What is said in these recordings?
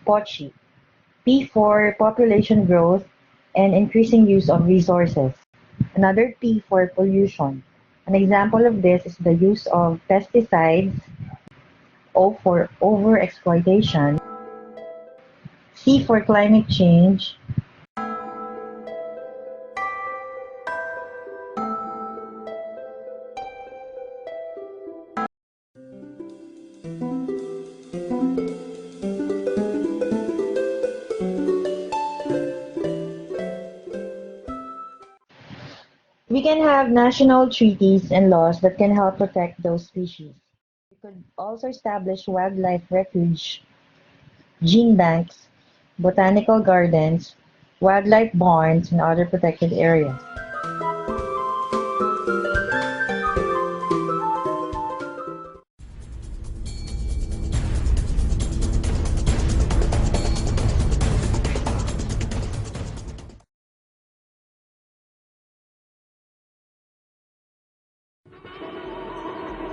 poaching. P for population growth and increasing use of resources. Another P for pollution. An example of this is the use of pesticides. O for overexploitation. C for climate change. We can have national treaties and laws that can help protect those species. We could also establish wildlife refuge, gene banks, botanical gardens, wildlife barns, and other protected areas.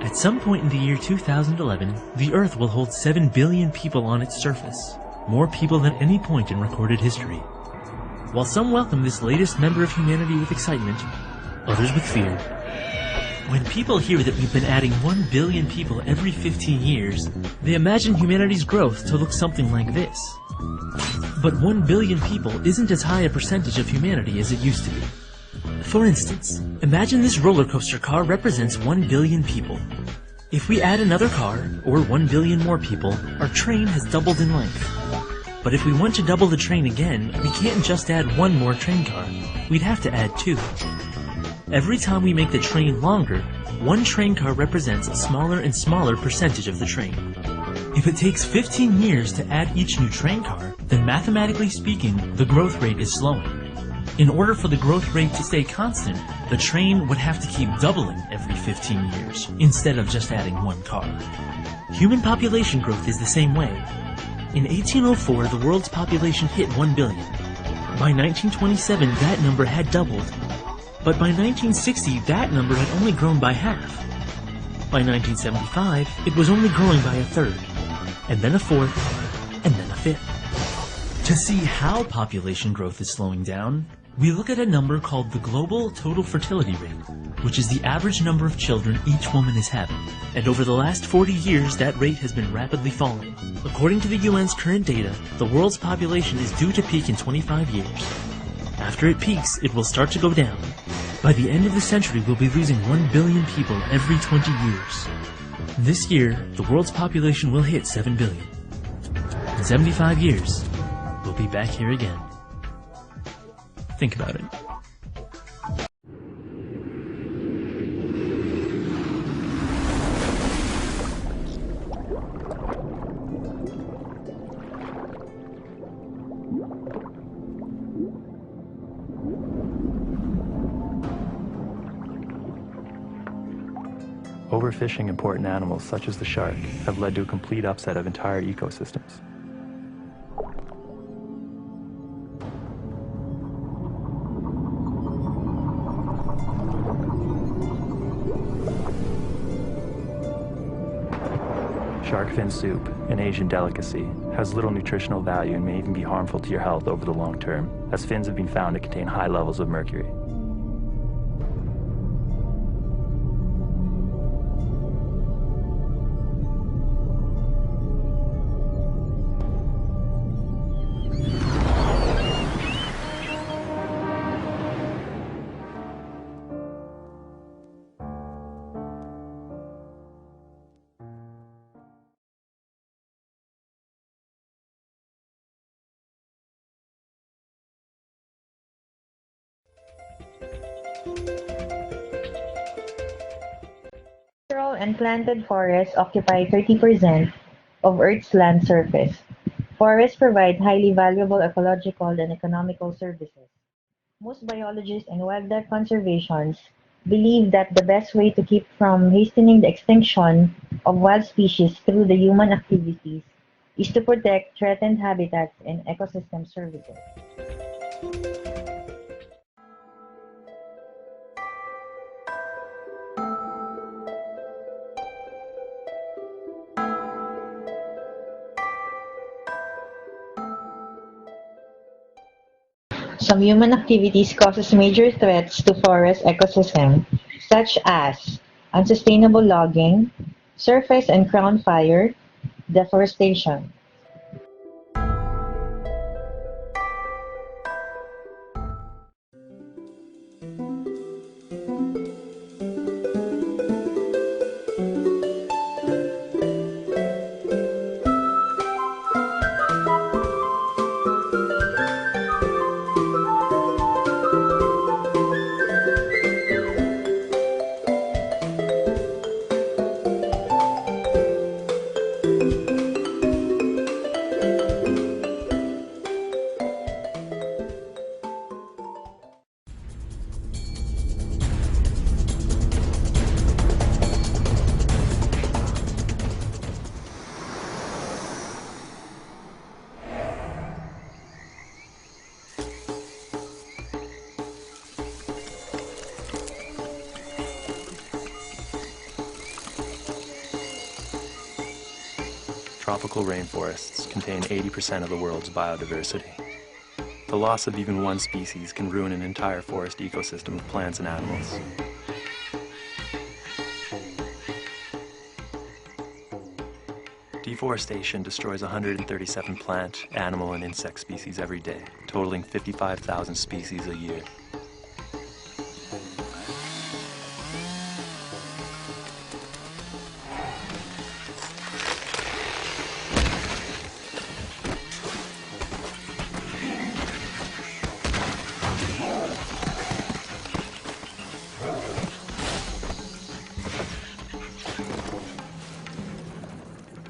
At some point in the year 2011, the Earth will hold 7 billion people on its surface, more people than any point in recorded history. While some welcome this latest member of humanity with excitement, others with fear. When people hear that we've been adding 1 billion people every 15 years, they imagine humanity's growth to look something like this. But 1 billion people isn't as high a percentage of humanity as it used to be. For instance, imagine this roller coaster car represents 1 billion people. If we add another car, or 1 billion more people, our train has doubled in length. But if we want to double the train again, we can't just add one more train car. We'd have to add 2. Every time we make the train longer, 1 train car represents a smaller and smaller percentage of the train. If it takes 15 years to add each new train car, then mathematically speaking, the growth rate is slowing. In order for the growth rate to stay constant, the train would have to keep doubling every 15 years, instead of just adding 1 car. Human population growth is the same way. In 1804, the world's population hit 1 billion. By 1927, that number had doubled. But by 1960, that number had only grown by half. By 1975, it was only growing by a third, and then a fourth, and then a fifth. To see how population growth is slowing down, we look at a number called the global total fertility rate, which is the average number of children each woman is having. And over the last 40 years, that rate has been rapidly falling. According to the UN's current data, the world's population is due to peak in 25 years. After it peaks, it will start to go down. By the end of the century, we'll be losing 1 billion people every 20 years. This year, the world's population will hit 7 billion. In 75 years, we'll be back here again. Think about it. Overfishing important animals such as the shark have led to a complete upset of entire ecosystems. Shark fin soup, an Asian delicacy, has little nutritional value and may even be harmful to your health over the long term, as fins have been found to contain high levels of mercury. Natural and planted forests occupy 30% of Earth's land surface. Forests provide highly valuable ecological and economical services. Most biologists and wildlife conservationists believe that the best way to keep from hastening the extinction of wild species through the human activities is to protect threatened habitats and ecosystem services. Some human activities causes major threats to forest ecosystem, such as unsustainable logging, surface and crown fire, deforestation. Tropical rainforests contain 80% of the world's biodiversity. The loss of even one species can ruin an entire forest ecosystem of plants and animals. Deforestation destroys 137 plant, animal, and insect species every day, totaling 55,000 species a year.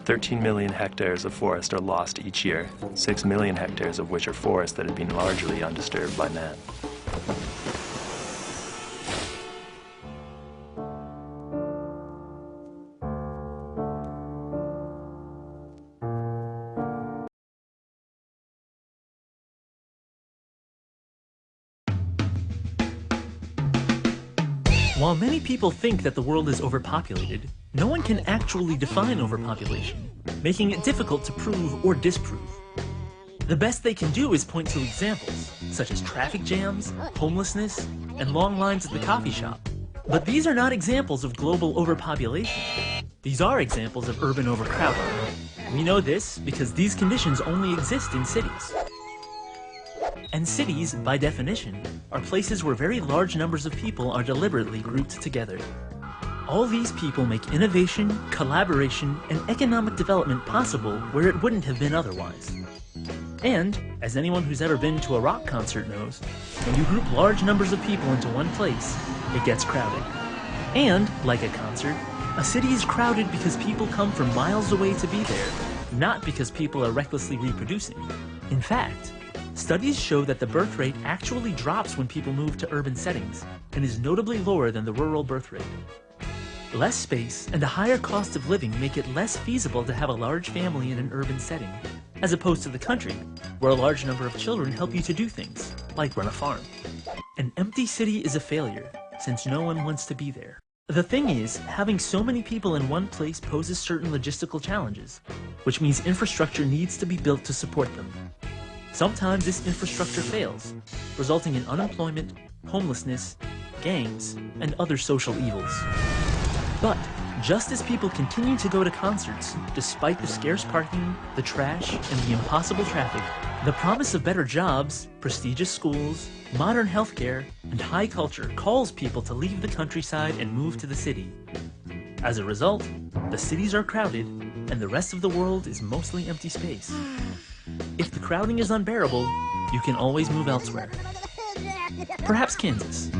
"13 million hectares of forest are lost each year, 6 million hectares of which are forests that have been largely undisturbed by man." While many people think that the world is overpopulated, no one can actually define overpopulation, making it difficult to prove or disprove. The best they can do is point to examples, such as traffic jams, homelessness, and long lines at the coffee shop. But these are not examples of global overpopulation. These are examples of urban overcrowding. We know this because these conditions only exist in cities. And cities, by definition, are places where very large numbers of people are deliberately grouped together. All these people make innovation, collaboration, and economic development possible where it wouldn't have been otherwise. And, as anyone who's ever been to a rock concert knows, when you group large numbers of people into one place, it gets crowded. And, like a concert, a city is crowded because people come from miles away to be there, not because people are recklessly reproducing. In fact, studies show that the birth rate actually drops when people move to urban settings, and is notably lower than the rural birth rate. Less space and a higher cost of living make it less feasible to have a large family in an urban setting, as opposed to the country, where a large number of children help you to do things, like run a farm. An empty city is a failure, since no one wants to be there. The thing is, having so many people in one place poses certain logistical challenges, which means infrastructure needs to be built to support them. Sometimes this infrastructure fails, resulting in unemployment, homelessness, gangs, and other social evils. But, just as people continue to go to concerts, despite the scarce parking, the trash, and the impossible traffic, the promise of better jobs, prestigious schools, modern healthcare, and high culture calls people to leave the countryside and move to the city. As a result, the cities are crowded, and the rest of the world is mostly empty space. If the crowding is unbearable, you can always move elsewhere. Perhaps Kansas.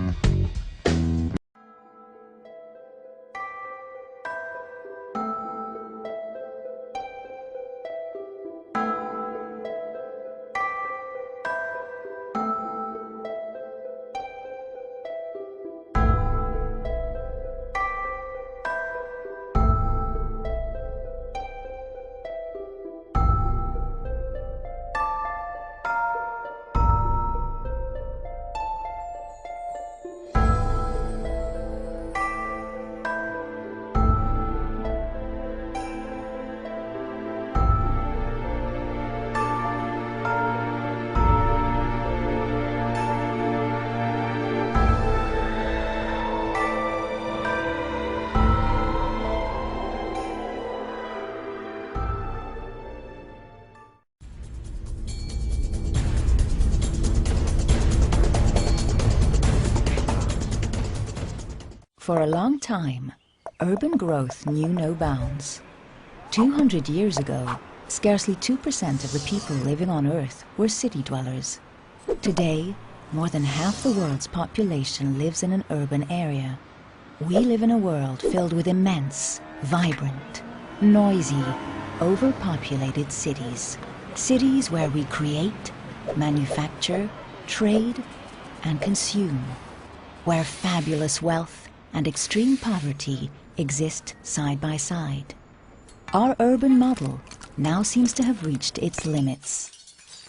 For a long time, urban growth knew no bounds. 200 years ago, scarcely 2% of the people living on Earth were city dwellers. Today, more than half the world's population lives in an urban area. We live in a world filled with immense, vibrant, noisy, overpopulated cities. Cities where we create, manufacture, trade, and consume. Where fabulous wealth and extreme poverty exist side by side. Our urban model now seems to have reached its limits.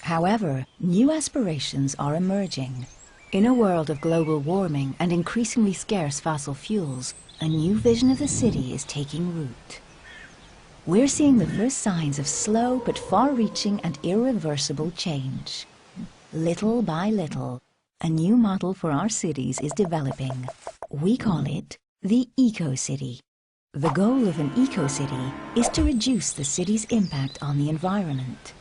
However, new aspirations are emerging. In a world of global warming and increasingly scarce fossil fuels, a new vision of the city is taking root. We're seeing the first signs of slow but far-reaching and irreversible change. Little by little, a new model for our cities is developing. We call it the Eco-City. The goal of an eco-city is to reduce the city's impact on the environment.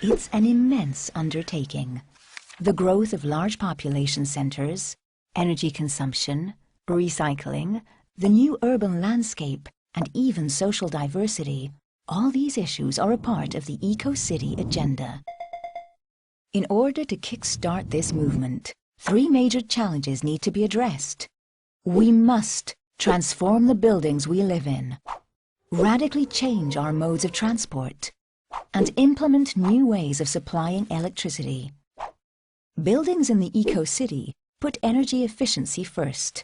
It's an immense undertaking. The growth of large population centers, energy consumption, recycling, the new urban landscape, and even social diversity, all these issues are a part of the eco-city agenda. In order to kickstart this movement, 3 major challenges need to be addressed. We must transform the buildings we live in, radically change our modes of transport, and implement new ways of supplying electricity. Buildings in the eco-city put energy efficiency first.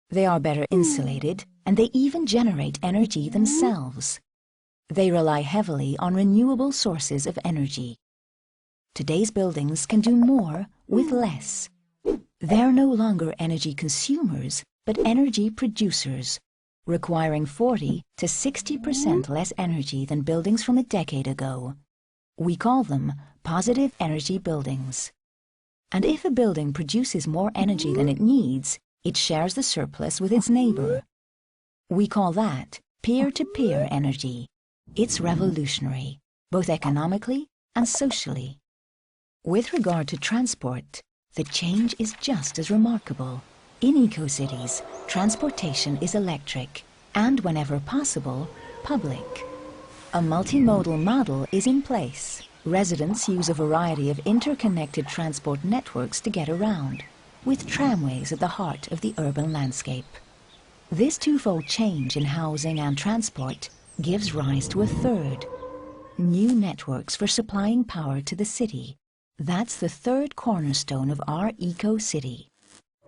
They are better insulated, and they even generate energy themselves. They rely heavily on renewable sources of energy. Today's buildings can do more with less. They're no longer energy consumers, but energy producers, requiring 40 to 60% less energy than buildings from a decade ago. We call them positive energy buildings. And if a building produces more energy than it needs, it shares the surplus with its neighbor. We call that peer-to-peer energy. It's revolutionary, both economically and socially. With regard to transport, the change is just as remarkable. In eco-cities, transportation is electric and, whenever possible, public. A multimodal model is in place. Residents use a variety of interconnected transport networks to get around, with tramways at the heart of the urban landscape. This twofold change in housing and transport gives rise to a third: new networks for supplying power to the city. That's the third cornerstone of our eco-city.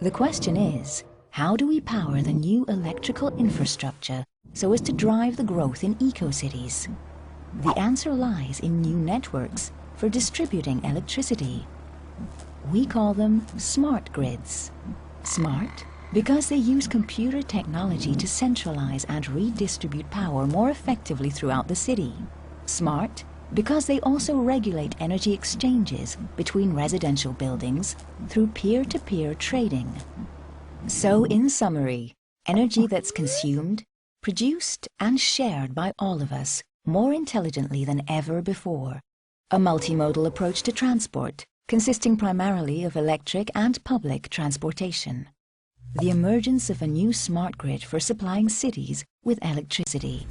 The question is, how do we power the new electrical infrastructure so as to drive the growth in eco-cities? The answer lies in new networks for distributing electricity. We call them smart grids. Smart because they use computer technology to centralize and redistribute power more effectively throughout the city. Smart because they also regulate energy exchanges between residential buildings through peer-to-peer trading. So, in summary, energy that's consumed, produced, and shared by all of us more intelligently than ever before. A multimodal approach to transport, consisting primarily of electric and public transportation. The emergence of a new smart grid for supplying cities with electricity.